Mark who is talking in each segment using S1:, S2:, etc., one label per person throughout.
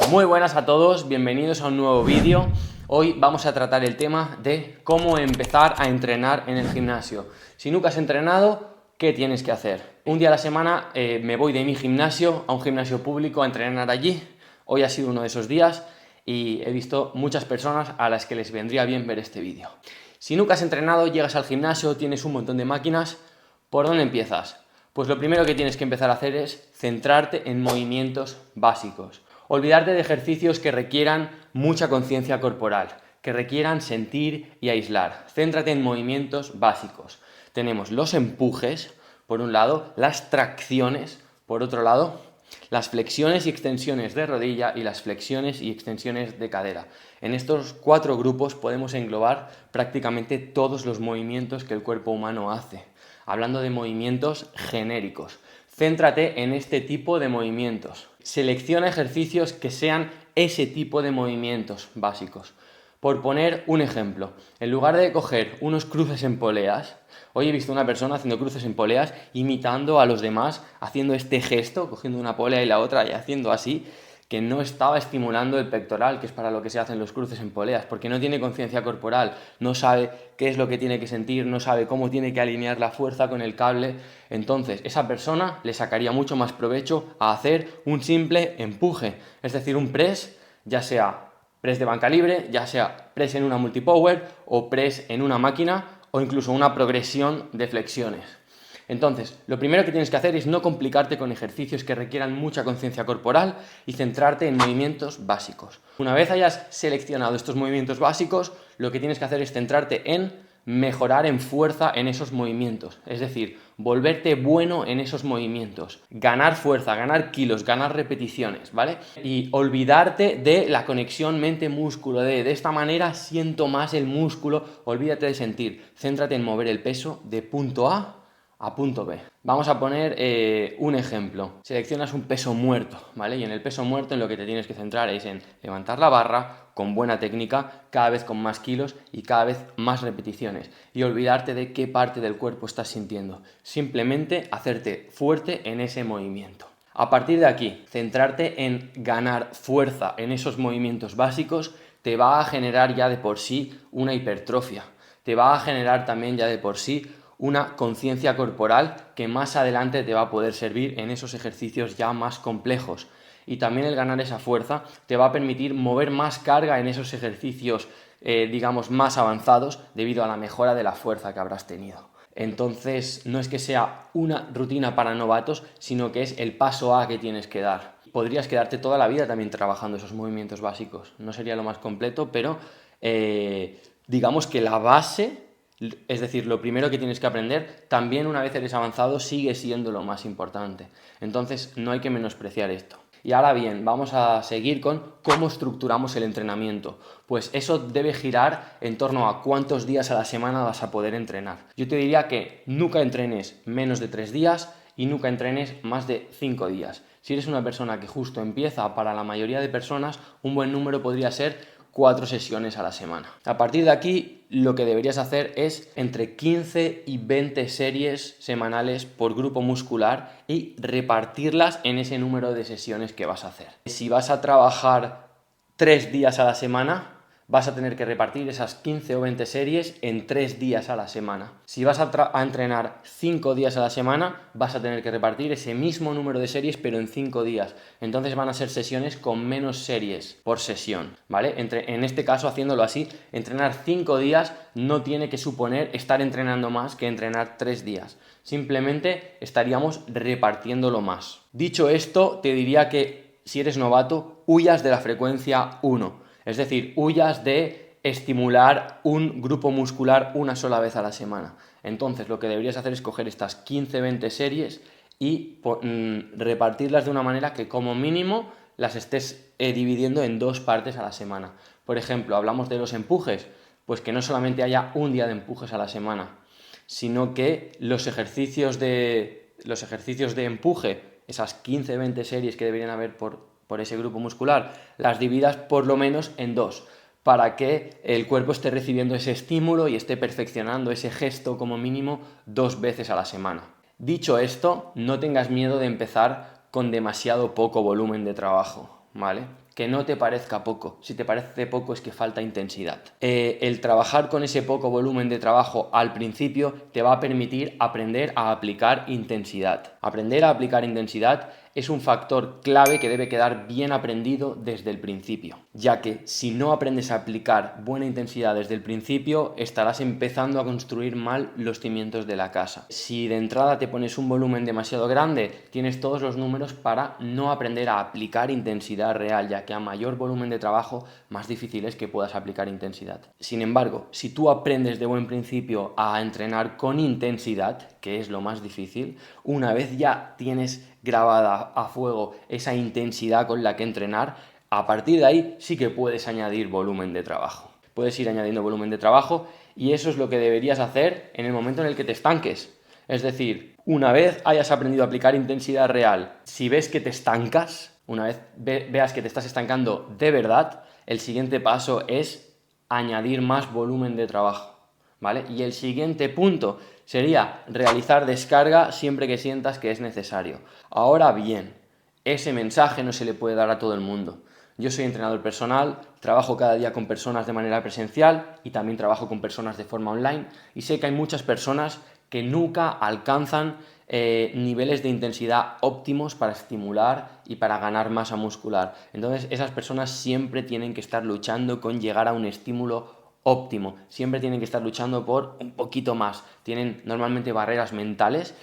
S1: Muy buenas a todos, bienvenidos a un nuevo vídeo. Hoy vamos a tratar el tema de cómo empezar a entrenar en el gimnasio. Si nunca has entrenado, ¿qué tienes que hacer? Un día a la semana me voy de mi gimnasio a un gimnasio público a entrenar allí. Hoy ha sido uno de esos días y he visto muchas personas a las que les vendría bien ver este vídeo. Si nunca has entrenado, llegas al gimnasio, tienes un montón de máquinas, ¿por dónde empiezas? Pues lo primero que tienes que empezar a hacer es centrarte en movimientos básicos. Olvidarte de ejercicios que requieran mucha conciencia corporal, que requieran sentir y aislar. Céntrate en movimientos básicos. Tenemos los empujes, por un lado, las tracciones, por otro lado, las flexiones y extensiones de rodilla y las flexiones y extensiones de cadera. En estos 4 grupos podemos englobar prácticamente todos los movimientos que el cuerpo humano hace. Hablando de movimientos genéricos. Céntrate en este tipo de movimientos. Selecciona ejercicios que sean ese tipo de movimientos básicos. Por poner un ejemplo, en lugar de coger unos cruces en poleas, hoy he visto una persona haciendo cruces en poleas imitando a los demás, haciendo este gesto, cogiendo una polea y la otra y haciendo así, que no estaba estimulando el pectoral, que es para lo que se hacen los cruces en poleas, porque no tiene conciencia corporal, no sabe qué es lo que tiene que sentir, no sabe cómo tiene que alinear la fuerza con el cable. Entonces, esa persona le sacaría mucho más provecho a hacer un simple empuje, es decir, un press, ya sea press de banca libre, ya sea press en una multipower o press en una máquina o incluso una progresión de flexiones. Entonces, lo primero que tienes que hacer es no complicarte con ejercicios que requieran mucha conciencia corporal y centrarte en movimientos básicos. Una vez hayas seleccionado estos movimientos básicos, lo que tienes que hacer es centrarte en mejorar en fuerza en esos movimientos, es decir, volverte bueno en esos movimientos, ganar fuerza, ganar kilos, ganar repeticiones, ¿vale? Y olvidarte de la conexión mente-músculo, de esta manera siento más el músculo, olvídate de sentir, céntrate en mover el peso de punto A punto B. Vamos a poner un ejemplo. Seleccionas un peso muerto, ¿vale? Y en el peso muerto en lo que te tienes que centrar es en levantar la barra con buena técnica, cada vez con más kilos y cada vez más repeticiones. Y olvidarte de qué parte del cuerpo estás sintiendo. Simplemente hacerte fuerte en ese movimiento. A partir de aquí, centrarte en ganar fuerza en esos movimientos básicos te va a generar ya de por sí una hipertrofia. Te va a generar también ya de por sí una conciencia corporal que más adelante te va a poder servir en esos ejercicios ya más complejos. Y también el ganar esa fuerza te va a permitir mover más carga en esos ejercicios, digamos, más avanzados debido a la mejora de la fuerza que habrás tenido. Entonces, no es que sea una rutina para novatos, sino que es el paso A que tienes que dar. Podrías quedarte toda la vida también trabajando esos movimientos básicos. No sería lo más completo, pero digamos que la base, es decir, lo primero que tienes que aprender, también una vez eres avanzado sigue siendo lo más importante. Entonces no hay que menospreciar esto. Y ahora bien, vamos a seguir con cómo estructuramos el entrenamiento. Pues eso debe girar en torno a cuántos días a la semana vas a poder entrenar. Yo te diría que nunca entrenes menos de 3 días y nunca entrenes más de 5 días. Si eres una persona que justo empieza, para la mayoría de personas, un buen número podría ser 4 sesiones a la semana. A partir de aquí, lo que deberías hacer es entre 15 y 20 series semanales por grupo muscular y repartirlas en ese número de sesiones que vas a hacer. Si vas a trabajar 3 días a la semana, vas a tener que repartir esas 15 o 20 series en 3 días a la semana. Si vas a entrenar 5 días a la semana, vas a tener que repartir ese mismo número de series, pero en 5 días. Entonces van a ser sesiones con menos series por sesión, ¿vale? En este caso, haciéndolo así, entrenar 5 días no tiene que suponer estar entrenando más que entrenar 3 días. Simplemente estaríamos repartiéndolo más. Dicho esto, te diría que si eres novato, huyas de la frecuencia 1. Es decir, huyas de estimular un grupo muscular una sola vez a la semana. Entonces, lo que deberías hacer es coger estas 15-20 series y repartirlas de una manera que como mínimo las estés dividiendo en 2 partes a la semana. Por ejemplo, hablamos de los empujes, pues que no solamente haya un día de empujes a la semana, sino que los ejercicios de empuje, esas 15-20 series que deberían haber por ese grupo muscular, las dividas por lo menos en 2, para que el cuerpo esté recibiendo ese estímulo y esté perfeccionando ese gesto como mínimo 2 veces a la semana. Dicho esto, no tengas miedo de empezar con demasiado poco volumen de trabajo, ¿vale? que no te parezca poco. Si te parece poco es que falta intensidad. El trabajar con ese poco volumen de trabajo al principio te va a permitir aprender a aplicar intensidad. Aprender a aplicar intensidad es un factor clave que debe quedar bien aprendido desde el principio, ya que si no aprendes a aplicar buena intensidad desde el principio, estarás empezando a construir mal los cimientos de la casa. Si de entrada te pones un volumen demasiado grande, tienes todos los números para no aprender a aplicar intensidad real, ya que a mayor volumen de trabajo, más difícil es que puedas aplicar intensidad. Sin embargo, si tú aprendes de buen principio a entrenar con intensidad, que es lo más difícil, una vez ya tienes grabada a fuego esa intensidad con la que entrenar, a partir de ahí sí que puedes añadir volumen de trabajo. Puedes ir añadiendo volumen de trabajo y eso es lo que deberías hacer en el momento en el que te estanques. Es decir, una vez hayas aprendido a aplicar intensidad real, si ves que te estancas, una vez veas que te estás estancando de verdad, el siguiente paso es añadir más volumen de trabajo, ¿vale? Y el siguiente punto sería realizar descarga siempre que sientas que es necesario. Ahora bien, ese mensaje no se le puede dar a todo el mundo. Yo soy entrenador personal, trabajo cada día con personas de manera presencial y también trabajo con personas de forma online y sé que hay muchas personas que nunca alcanzan niveles de intensidad óptimos para estimular y para ganar masa muscular. Entonces esas personas siempre tienen que estar luchando con llegar a un estímulo óptimo, siempre tienen que estar luchando por un poquito más. Tienen normalmente barreras mentales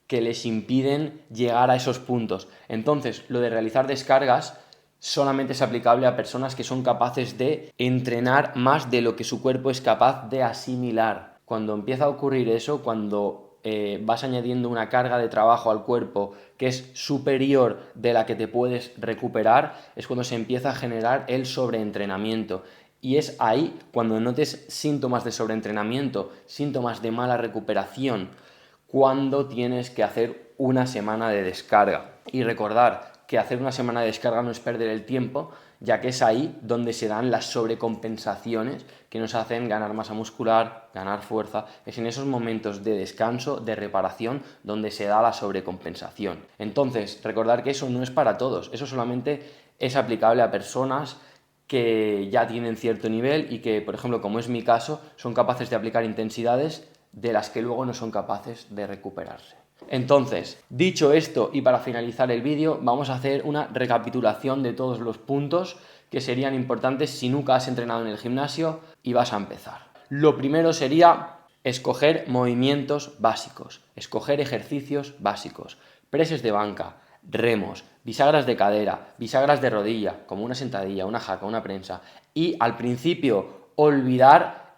S1: que les impiden llegar a esos puntos. Entonces lo de realizar descargas solamente es aplicable a personas que son capaces de entrenar más de lo que su cuerpo es capaz de asimilar. Cuando empieza a ocurrir eso, cuando vas añadiendo una carga de trabajo al cuerpo que es superior de la que te puedes recuperar, es cuando se empieza a generar el sobreentrenamiento. Y es ahí cuando notes síntomas de sobreentrenamiento, síntomas de mala recuperación, cuando tienes que hacer una semana de descarga. Y recordar que hacer una semana de descarga no es perder el tiempo, ya que es ahí donde se dan las sobrecompensaciones que nos hacen ganar masa muscular, ganar fuerza. Es en esos momentos de descanso, de reparación, donde se da la sobrecompensación. Entonces, recordar que eso no es para todos, eso solamente es aplicable a personas que ya tienen cierto nivel y que, por ejemplo, como es mi caso, son capaces de aplicar intensidades de las que luego no son capaces de recuperarse. Entonces, dicho esto y para finalizar el vídeo, vamos a hacer una recapitulación de todos los puntos que serían importantes si nunca has entrenado en el gimnasio y vas a empezar. Lo primero sería escoger movimientos básicos, escoger ejercicios básicos, preses de banca, remos, bisagras de cadera, bisagras de rodilla, como una sentadilla, una jaca, una prensa, y al principio olvidar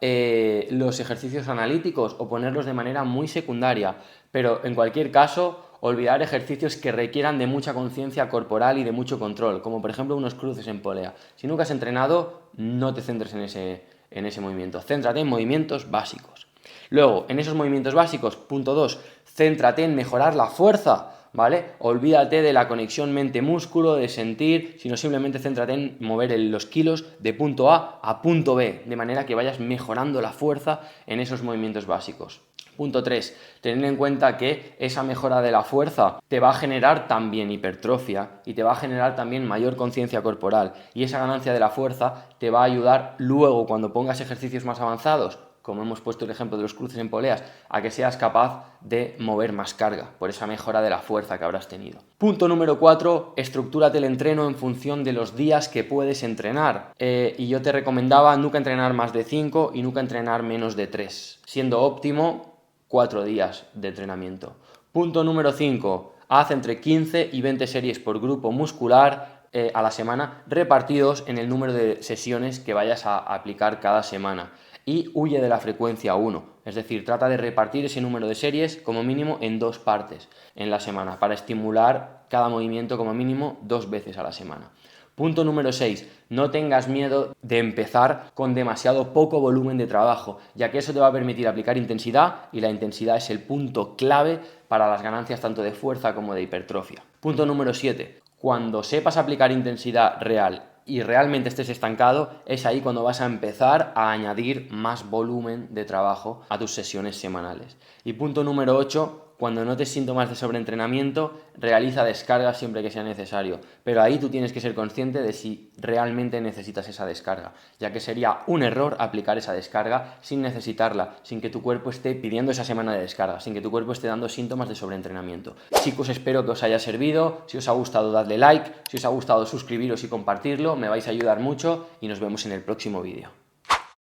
S1: los ejercicios analíticos o ponerlos de manera muy secundaria, pero en cualquier caso olvidar ejercicios que requieran de mucha conciencia corporal y de mucho control, como por ejemplo unos cruces en polea. Si nunca has entrenado, no te centres en ese movimiento, céntrate en movimientos básicos. Luego, en esos movimientos básicos, punto 2, céntrate en mejorar la fuerza, ¿vale? Olvídate de la conexión mente-músculo, de sentir, sino simplemente céntrate en mover los kilos de punto A punto B, de manera que vayas mejorando la fuerza en esos movimientos básicos. Punto 3. Tener en cuenta que esa mejora de la fuerza te va a generar también hipertrofia y te va a generar también mayor conciencia corporal. Y esa ganancia de la fuerza te va a ayudar luego cuando pongas ejercicios más avanzados, como hemos puesto el ejemplo de los cruces en poleas, a que seas capaz de mover más carga por esa mejora de la fuerza que habrás tenido. Punto número 4, estructúrate el entreno en función de los días que puedes entrenar. Y yo te recomendaba nunca entrenar más de 5 y nunca entrenar menos de 3, siendo óptimo 4 días de entrenamiento. Punto número 5, haz entre 15 y 20 series por grupo muscular a la semana, repartidos en el número de sesiones que vayas a aplicar cada semana. Y huye de la frecuencia 1, es decir, trata de repartir ese número de series como mínimo en 2 partes en la semana, para estimular cada movimiento como mínimo 2 veces a la semana. Punto número 6, no tengas miedo de empezar con demasiado poco volumen de trabajo, ya que eso te va a permitir aplicar intensidad y la intensidad es el punto clave para las ganancias tanto de fuerza como de hipertrofia. Punto número 7, cuando sepas aplicar intensidad real y realmente estés estancado, es ahí cuando vas a empezar a añadir más volumen de trabajo a tus sesiones semanales. Y punto número 8, cuando notes síntomas de sobreentrenamiento, realiza descargas siempre que sea necesario. Pero ahí tú tienes que ser consciente de si realmente necesitas esa descarga, ya que sería un error aplicar esa descarga sin necesitarla, sin que tu cuerpo esté pidiendo esa semana de descarga, sin que tu cuerpo esté dando síntomas de sobreentrenamiento. Chicos, espero que os haya servido. Si os ha gustado, dadle like. Si os ha gustado, suscribiros y compartirlo. Me vais a ayudar mucho y nos vemos en el próximo vídeo.